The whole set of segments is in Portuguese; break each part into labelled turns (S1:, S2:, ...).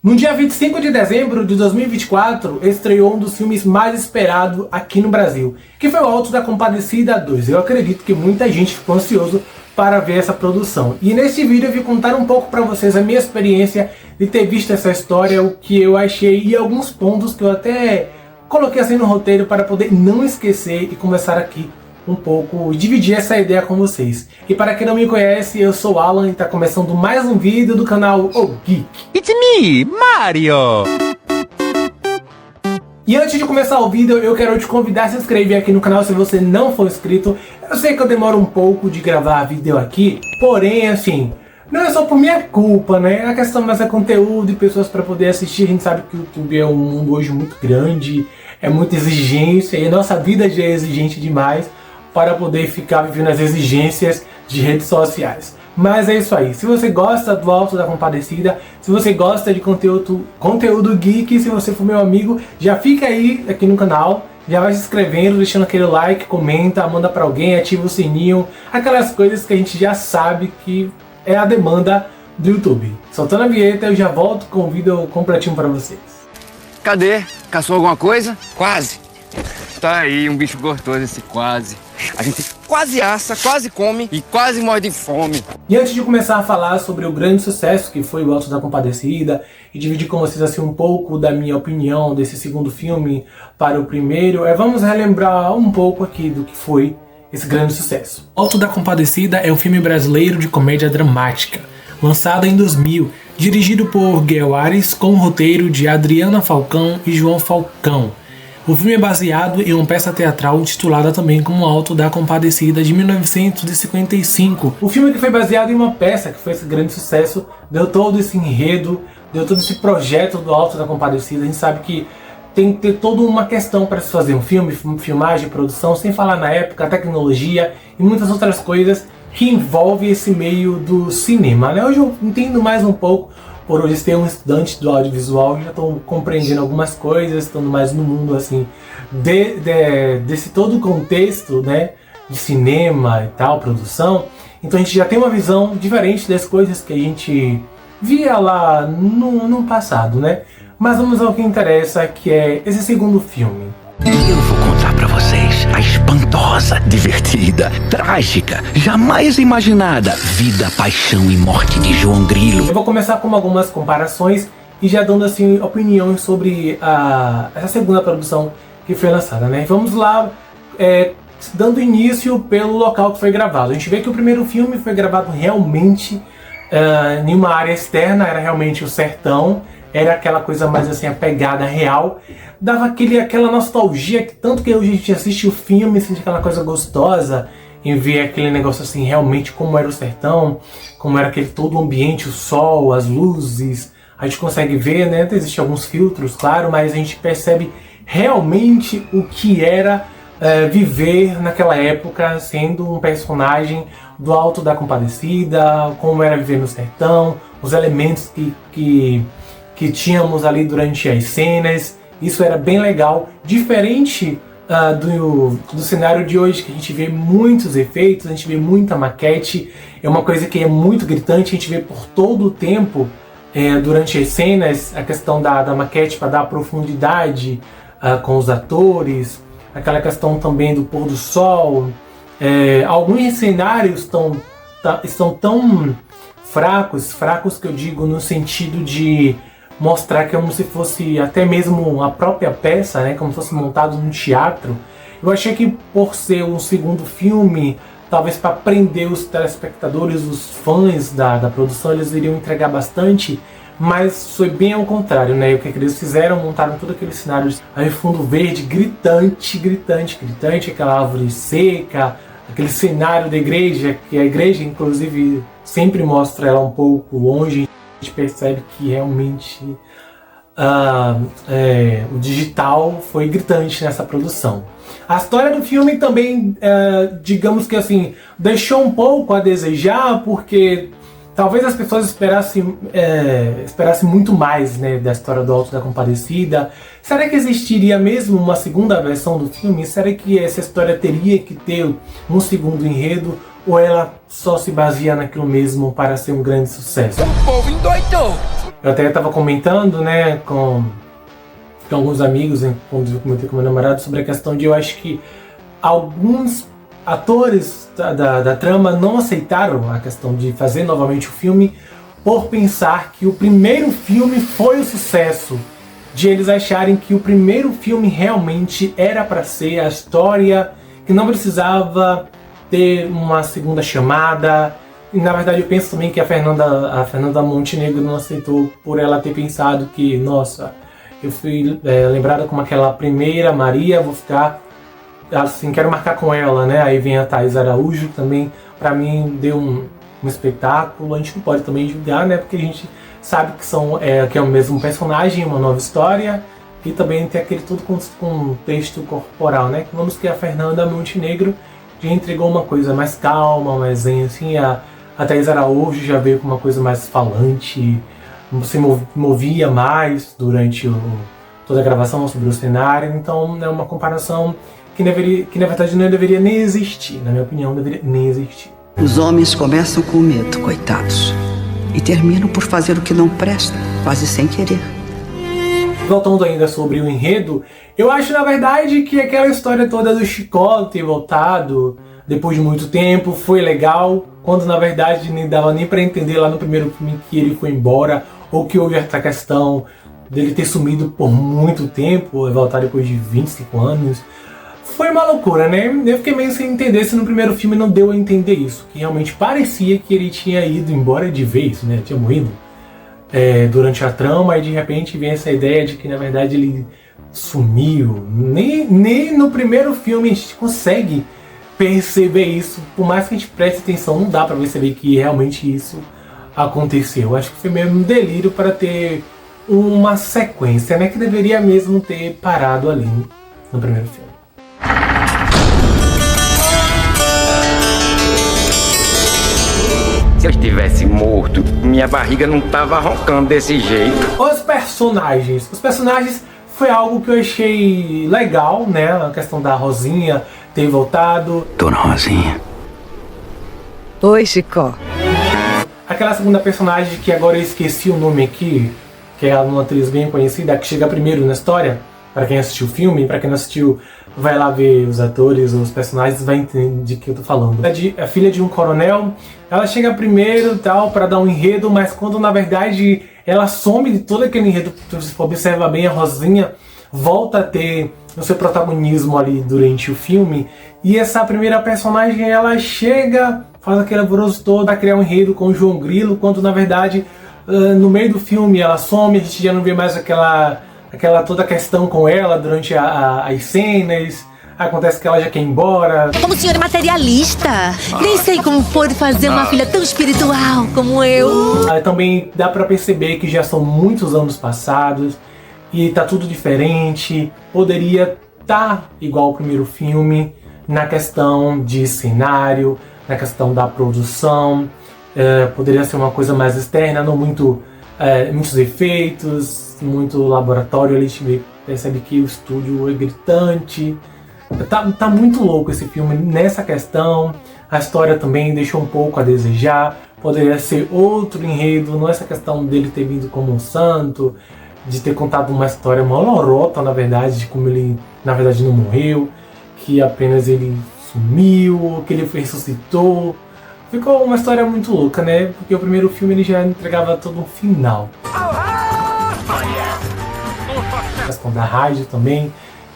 S1: No dia 25 de dezembro de 2024, estreou um dos filmes mais esperados aqui no Brasil, que foi o Alto da Compadecida 2. Eu acredito que muita gente ficou ansioso para ver essa produção. E neste vídeo eu vim contar um pouco para vocês a minha experiência de ter visto essa história, o que eu achei e alguns pontos que eu até coloquei assim no roteiro para poder não esquecer e começar aqui um pouco, dividir essa ideia com vocês. E para quem não me conhece, eu sou o Alan e está começando mais um vídeo do canal O Geek.
S2: It's me, Mario!
S1: E antes de começar o vídeo, eu quero te convidar a se inscrever aqui no canal se você não for inscrito. Eu sei que eu demoro um pouco de gravar vídeo aqui, porém, assim, não é só por minha culpa, né? A questão mais é conteúdo e pessoas para poder assistir. A gente sabe que o YouTube é um mundo hoje muito grande, é muita exigência e a nossa vida já é exigente demais para poder ficar vivendo as exigências de redes sociais. Mas é isso aí. Se você gosta do Alto da Compadecida, se você gosta de conteúdo geek, se você for meu amigo, já fica aí aqui no canal, já vai se inscrevendo, deixando aquele like, comenta, manda pra alguém, ativa o sininho, aquelas coisas que a gente já sabe que é a demanda do YouTube. Soltando a vinheta, eu já volto com o vídeo completinho pra vocês.
S2: Cadê? Caçou alguma coisa? Quase. Tá aí, um bicho gostoso esse quase. A gente quase assa, quase come e quase morre de fome.
S1: E antes de começar a falar sobre o grande sucesso que foi o Alto da Compadecida e dividir com vocês assim um pouco da minha opinião desse segundo filme para o primeiro, vamos relembrar um pouco aqui do que foi esse grande sucesso. Alto da Compadecida é um filme brasileiro de comédia dramática, lançado em 2000, dirigido por Guel Ares, com o roteiro de Adriana Falcão e João Falcão. O filme é baseado em uma peça teatral titulada também como Alto da Compadecida, de 1955. O filme que foi baseado em uma peça que foi esse grande sucesso, deu todo esse enredo, deu todo esse projeto do Alto da Compadecida. A gente sabe que tem que ter toda uma questão para se fazer um filme, filmagem, produção, sem falar na época, a tecnologia e muitas outras coisas que envolvem esse meio do cinema, né? Hoje eu entendo mais um pouco, por hoje ser um estudante do audiovisual, já estou compreendendo algumas coisas, estando mais no mundo assim desse todo o contexto, né, de cinema e tal, produção. Então a gente já tem uma visão diferente das coisas que a gente via lá no passado, né? Mas vamos ao que interessa, que é esse segundo filme.
S3: Eu vou contar pra vocês a espantosa, divertida, trágica, jamais imaginada vida, paixão e morte de João Grilo.
S1: Eu vou começar com algumas comparações e já dando assim opiniões sobre essa segunda produção que foi lançada, né? Vamos lá, dando início pelo local que foi gravado. A gente vê que o primeiro filme foi gravado realmente em uma área externa, era realmente o sertão. Era aquela coisa mais assim, a pegada real. Dava aquela nostalgia, que tanto que hoje a gente assiste o filme, sente aquela coisa gostosa em ver aquele negócio assim, realmente como era o sertão, como era aquele todo o ambiente, o sol, as luzes. A gente consegue ver, né? Existem alguns filtros, claro, mas a gente percebe realmente o que era viver naquela época, sendo um personagem do Alto da Compadecida, como era viver no sertão, os elementos que tínhamos ali durante as cenas. Isso era bem legal, diferente do cenário de hoje, que a gente vê muitos efeitos, a gente vê muita maquete, é uma coisa que é muito gritante, a gente vê por todo o tempo, durante as cenas, a questão da maquete para dar profundidade com os atores, aquela questão também do pôr do sol. Alguns cenários estão tão fracos que eu digo no sentido de mostrar que é como se fosse até mesmo a própria peça, né, como se fosse montado num teatro. Eu achei que por ser um segundo filme, talvez para prender os telespectadores, os fãs da produção, eles iriam entregar bastante, mas foi bem ao contrário, né? O que eles fizeram, montaram todo aquele cenário aí, fundo verde, gritante, aquela árvore seca, aquele cenário da igreja, que a igreja inclusive sempre mostra ela um pouco longe. A gente percebe que realmente o digital foi gritante nessa produção. A história do filme também, digamos que assim, deixou um pouco a desejar, porque talvez as pessoas esperassem muito mais, né, da história do Alto da Compadecida. Será que existiria mesmo uma segunda versão do filme? Será que essa história teria que ter um segundo enredo? Ou ela só se baseia naquilo mesmo para ser um grande sucesso?
S2: O povo endoidou!
S1: Eu até estava comentando, né, com alguns amigos, quando eu comentei com meu namorado, sobre a questão de eu acho que alguns atores da trama não aceitaram a questão de fazer novamente o filme por pensar que o primeiro filme foi um sucesso, de eles acharem que o primeiro filme realmente era para ser a história, que não precisava ter uma segunda chamada. E na verdade eu penso também que a Fernanda Montenegro não aceitou por ela ter pensado que, nossa, eu fui lembrada como aquela primeira Maria, vou ficar assim, quero marcar com ela, né? Aí vem a Thaís Araújo, que também pra mim deu um espetáculo. A gente não pode também julgar, né? Porque a gente sabe que é o mesmo personagem, uma nova história, e também tem aquele tudo com texto corporal, né? Vamos que a Fernanda Montenegro já entregou uma coisa mais calma, mais zen, assim. A Thaís Araújo já veio com uma coisa mais falante, se movia mais durante toda a gravação sobre o cenário. Então é uma comparação que na verdade não deveria nem existir, na minha opinião, não deveria nem existir.
S4: Os homens começam com medo, coitados, e terminam por fazer o que não presta, quase sem querer.
S1: Voltando ainda sobre o enredo, eu acho na verdade que aquela história toda do Chicó ter voltado depois de muito tempo foi legal, quando na verdade nem dava nem pra entender lá no primeiro filme que ele foi embora, ou que houve essa questão dele ter sumido por muito tempo, voltar depois de 25 anos. Foi uma loucura, né? Eu fiquei meio sem entender se no primeiro filme não deu a entender isso, que realmente parecia que ele tinha ido embora de vez, né? Tinha morrido durante a trama, e de repente vem essa ideia de que na verdade ele sumiu. Nem no primeiro filme a gente consegue perceber isso, por mais que a gente preste atenção, não dá pra perceber que realmente isso aconteceu. Acho que foi meio um delírio para ter uma sequência, né? Que deveria mesmo ter parado ali no primeiro filme.
S2: Se eu estivesse morto, minha barriga não tava roncando desse jeito.
S1: Os personagens foi algo que eu achei legal, né? A questão da Rosinha ter voltado.
S3: Dona Rosinha.
S4: Oi, Chicó.
S1: Aquela segunda personagem que agora eu esqueci o nome aqui, que é uma atriz bem conhecida, que chega primeiro na história. Para quem assistiu o filme, para quem não assistiu, vai lá ver os atores, os personagens, vai entender de que eu tô falando. A filha de um coronel, ela chega primeiro e tal, para dar um enredo, mas quando na verdade ela some de todo aquele enredo, se você observa bem, a Rosinha volta a ter o seu protagonismo ali durante o filme, e essa primeira personagem, ela chega, faz aquele alvoroço todo, a criar um enredo com o João Grilo, quando na verdade no meio do filme ela some, a gente já não vê mais aquela toda a questão com ela durante as cenas. Acontece que ela já quer ir embora.
S5: Como o senhor é materialista, nem sei como pôde fazer uma filha tão espiritual como eu.
S1: Também dá pra perceber que já são muitos anos passados e tá tudo diferente. Poderia estar igual ao primeiro filme na questão de cenário, na questão da produção. Poderia ser uma coisa mais externa, não muitos efeitos, muito laboratório. Ali a gente percebe que o estúdio é gritante. Tá muito louco esse filme nessa questão. A história também deixou um pouco a desejar. Poderia ser outro enredo, não essa questão dele ter vindo como um santo, de ter contado uma história uma lorota, na verdade, de como ele na verdade não morreu, que apenas ele sumiu, que ele ressuscitou. Ficou uma história muito louca, né? Porque o primeiro filme ele já entregava todo um final. A questão da rádio também,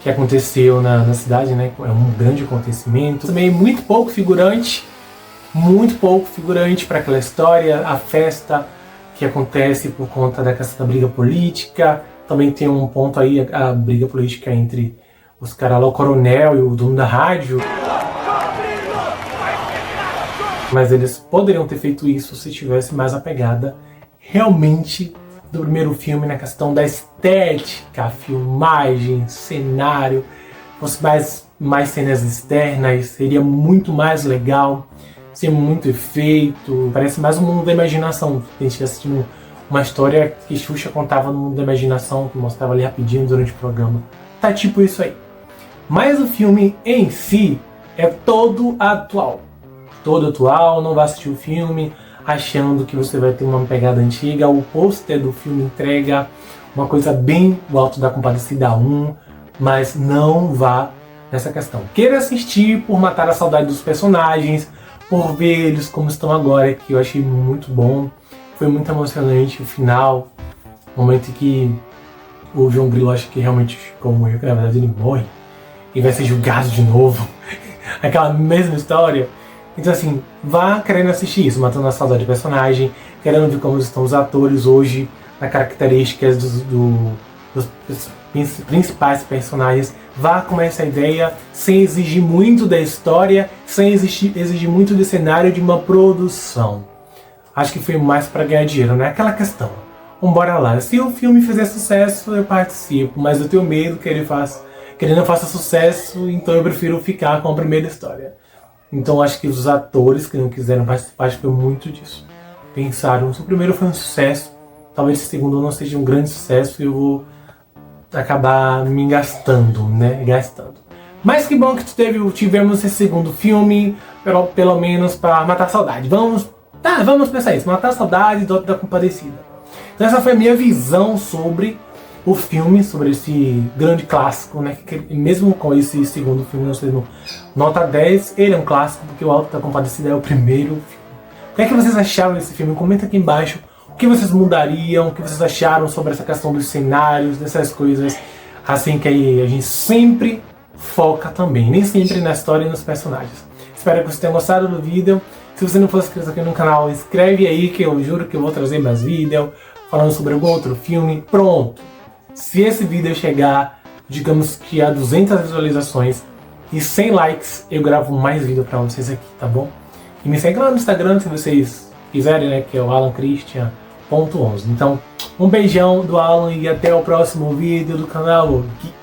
S1: que aconteceu na cidade, né? É um grande acontecimento. Também muito pouco figurante para aquela história. A festa que acontece por conta da questão da briga política. Também tem um ponto aí, a briga política entre os caras lá, o coronel e o dono da rádio. Mas eles poderiam ter feito isso se tivesse mais a pegada realmente do primeiro filme, na questão da estética, filmagem, cenário, fosse mais cenas externas, seria muito mais legal, seria muito efeito, parece mais um mundo da imaginação. A gente assistindo uma história que Xuxa contava no mundo da imaginação, que mostrava ali rapidinho durante o programa. Tá tipo isso aí. Mas o filme em si é todo atual, não vai assistir o filme achando que você vai ter uma pegada antiga. O pôster do filme entrega uma coisa bem o Alto da Compadecida 1, mas não vá nessa questão. Queira assistir por matar a saudade dos personagens, por ver eles como estão agora, que eu achei muito bom. Foi muito emocionante o final, o momento em que o João Grilo acha que realmente morreu, que na verdade ele morre e vai ser julgado de novo. Aquela mesma história. Então assim, vá querendo assistir isso, matando a saudade do personagem, querendo ver como estão os atores hoje, nas características dos principais personagens. Vá com essa ideia, sem exigir muito da história, sem exigir muito do cenário de uma produção. Acho que foi mais para ganhar dinheiro, não é aquela questão. Vambora lá, se o filme fizer sucesso, eu participo, mas eu tenho medo que ele não faça sucesso, então eu prefiro ficar com a primeira história. Então acho que os atores que não quiseram participar, acho que foi muito disso. Pensaram, se o primeiro foi um sucesso, talvez o segundo não seja um grande sucesso e eu vou acabar me gastando, né? Mas que bom que tivemos esse segundo filme, pelo menos para matar a saudade. Vamos pensar isso, matar a saudade do Alto da Compadecida. Então essa foi a minha visão sobre o filme, sobre esse grande clássico, né? Que mesmo com esse segundo filme não sendo nota 10, ele é um clássico, porque o Alto da Compadecida é o primeiro filme. O que é que vocês acharam desse filme? Comenta aqui embaixo o que vocês mudariam, o que vocês acharam sobre essa questão dos cenários, dessas coisas assim que a gente sempre foca também, nem sempre na história e nos personagens. Espero que vocês tenham gostado do vídeo. Se você não for inscrito aqui no canal, inscreve aí que eu juro que eu vou trazer mais vídeos falando sobre algum outro filme. Pronto! Se esse vídeo chegar, digamos que a 200 visualizações e 100 likes, eu gravo mais vídeo pra vocês aqui, tá bom? E me segue lá no Instagram se vocês quiserem, né, que é o alancristian.11. Então, um beijão do Alan e até o próximo vídeo do canal Geek.